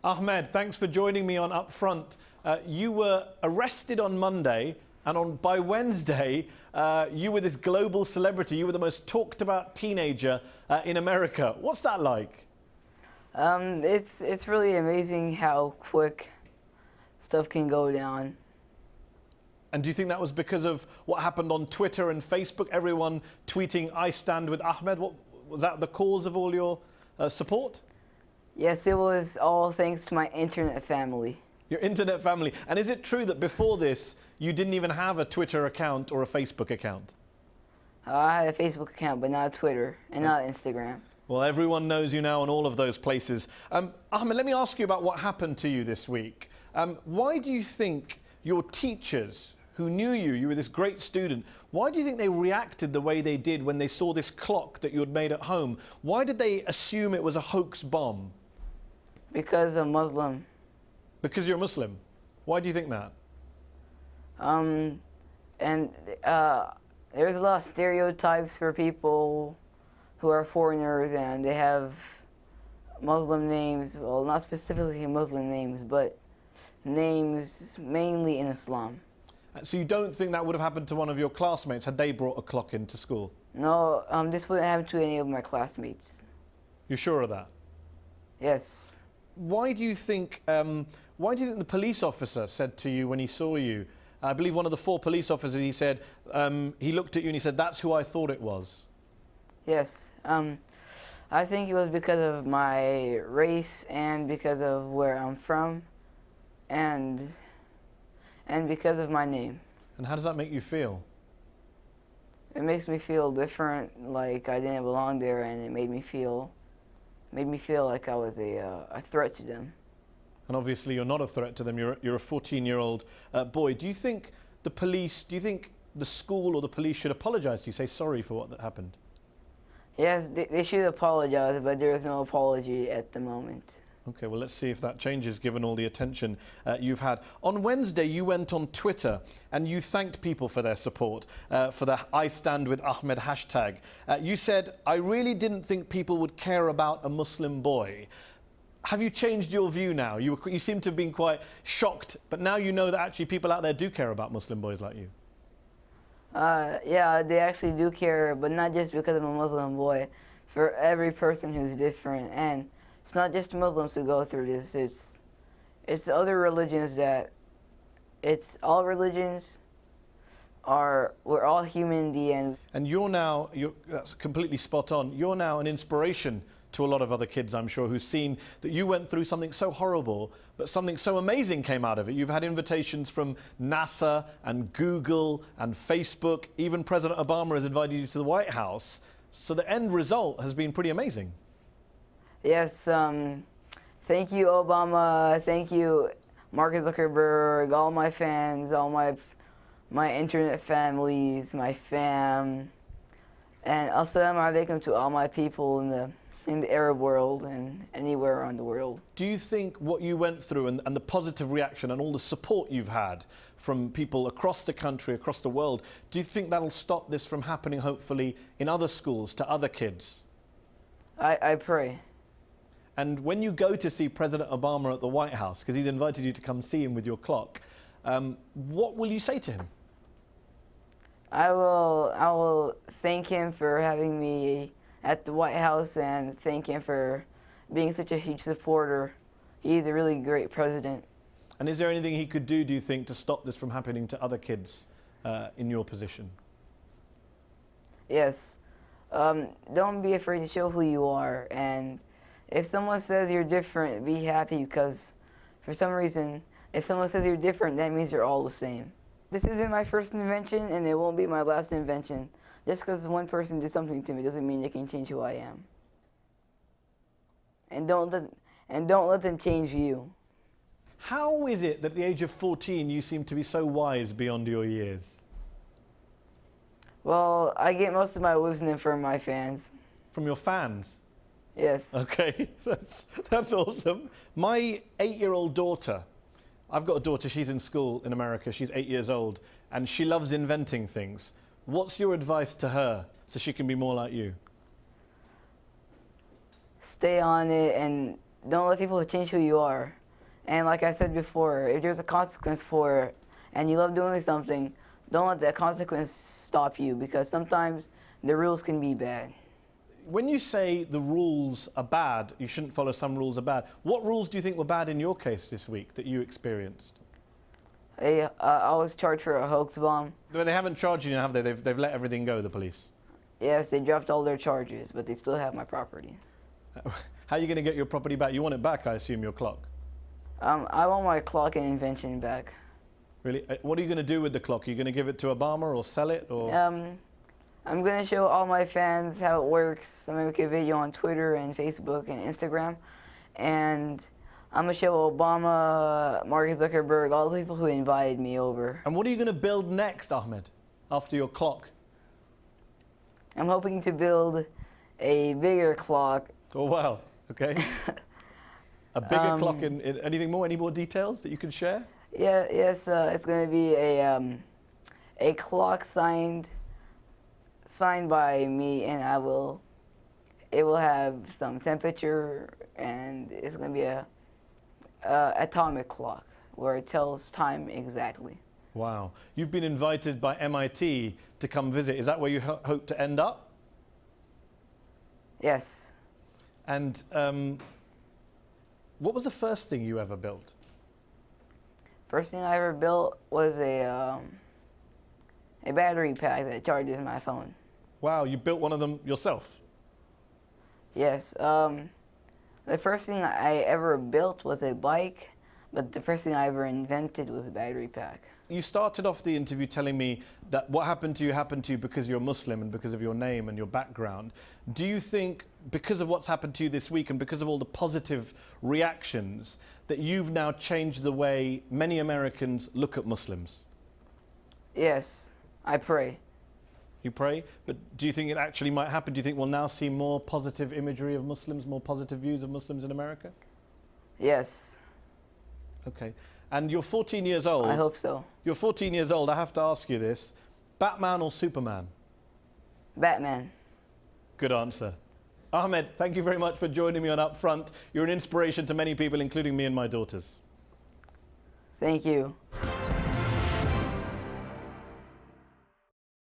Ahmed, thanks for joining me on Up Front. You were arrested on Monday, and by Wednesday, you were this global celebrity. You were the most talked about teenager in America. What's that like? It's really amazing how quick stuff can go down. And do you think that was because of what happened on Twitter and Facebook? Everyone tweeting, "I stand with Ahmed." What, was that the cause of all your support? Yes, it was all thanks to my internet family. Your internet family. And is it true that before this, you didn't even have a Twitter account or a Facebook account? I had a Facebook account, but not Twitter and not Instagram. Well, everyone knows you now in all of those places. Ahmed, let me ask you about what happened to you this week. Why do you think your teachers who knew you, you were this great student, why do you think they reacted the way they did when they saw this clock that you had made at home? Why did they assume it was a hoax bomb? Because I'm Muslim. Because you're a Muslim? Why do you think that? There's a lot of stereotypes for people who are foreigners and they have Muslim names, well, not specifically Muslim names, but names mainly in Islam. So you don't think that would have happened to one of your classmates had they brought a clock into school? No, this wouldn't happen to any of my classmates. You're sure of that? Yes. Why do you think the police officer said to you when he saw you, I believe one of the 4 police officers, he said, he looked at you and he said, "That's who I thought it was"? Yes. I think it was because of my race and because of where I'm from and because of my name. And how does that make you feel? It makes me feel different, like I didn't belong there, and it made me feel like I was a threat to them. And obviously you're not a threat to them. You're a 14-year-old boy. Do you think the police, do you think the school or the police should apologize to you, say sorry for what happened? Yes, they should apologize, but there is no apology at the moment. Okay, well, let's see if that changes given all the attention you've had. On Wednesday, you went on Twitter and you thanked people for their support, for the I Stand With Ahmed hashtag. You said, "I really didn't think people would care about a Muslim boy." Have you changed your view now? You seem to have been quite shocked, but now you know that actually people out there do care about Muslim boys like you. Yeah, they actually do care, but not just because I'm a Muslim boy. For every person who's different, and it's not just Muslims who go through this. It's other religions that. It's all religions. We're all human in the end. And that's completely spot on. You're now an inspiration to a lot of other kids, I'm sure, who've seen that you went through something so horrible, but something so amazing came out of it. You've had invitations from NASA and Google and Facebook. Even President Obama has invited you to the White House. So the end result has been pretty amazing. Yes, thank you, Obama. Thank you, Mark Zuckerberg, all my fans, all my internet families, my fam, and assalamu alaikum to all my people in the Arab world and anywhere around the world. Do you think what you went through and the positive reaction and all the support you've had from people across the country, across the world, do you think that'll stop this from happening, hopefully, in other schools, to other kids? I pray. And when you go to see President Obama at the White House, because he's invited you to come see him with your clock, what will you say to him? I will thank him for having me at the White House and thank him for being such a huge supporter. He's a really great president. And is there anything he could do you think, to stop this from happening to other kids in your position? Yes. Don't be afraid to show who you are. And if someone says you're different, be happy, because for some reason, if someone says you're different, that means you're all the same. This isn't my first invention, and it won't be my last invention. Just because one person did something to me doesn't mean they can change who I am. And don't let them change you. How is it that at the age of 14 you seem to be so wise beyond your years? Well, I get most of my wisdom from my fans. From your fans? Yes. Okay, that's awesome. My 8-year-old daughter, I've got a daughter, she's in school in America, she's 8 years old, and she loves inventing things. What's your advice to her so she can be more like you? Stay on it and don't let people change who you are. And like I said before, if there's a consequence for it and you love doing something, don't let that consequence stop you, because sometimes the rules can be bad. When you say the rules are bad, you shouldn't follow, some rules are bad, what rules do you think were bad in your case this week that you experienced? I was charged for a hoax bomb. Well, they haven't charged you, have they? They've let everything go, the police. Yes, they dropped all their charges, but they still have my property. How are you going to get your property back? You want it back, I assume, your clock? I want my clock and invention back. Really? What are you going to do with the clock? Are you going to give it to Obama or sell it? Or? I'm going to show all my fans how it works. I'm going to make a video on Twitter and Facebook and Instagram. And I'm going to show Obama, Mark Zuckerberg, all the people who invited me over. And what are you going to build next, Ahmed, after your clock? I'm hoping to build a bigger clock. Oh, wow. Okay. A bigger clock in anything more? Any more details that you can share? Yeah, yes, it's going to be a clock signed by me, and it will have some temperature, and it's going to be a atomic clock where it tells time exactly. Wow. You've been invited by MIT to come visit. Is that where you hope to end up? Yes. And what was the first thing you ever built? First thing I ever built was a battery pack that charges my phone. Wow, you built one of them yourself? Yes. The first thing I ever built was a bike, but the first thing I ever invented was a battery pack. You started off the interview telling me that what happened to you because you're Muslim and because of your name and your background. Do you think, because of what's happened to you this week and because of all the positive reactions, that you've now changed the way many Americans look at Muslims? Yes, I pray. You pray? But do you think it actually might happen? Do you think we'll now see more positive imagery of Muslims, more positive views of Muslims in America? Yes. Okay. And you're 14 years old. I hope so. You're 14 years old. I have to ask you this. Batman or Superman? Batman. Good answer. Ahmed, thank you very much for joining me on Up Front. You're an inspiration to many people, including me and my daughters. Thank you.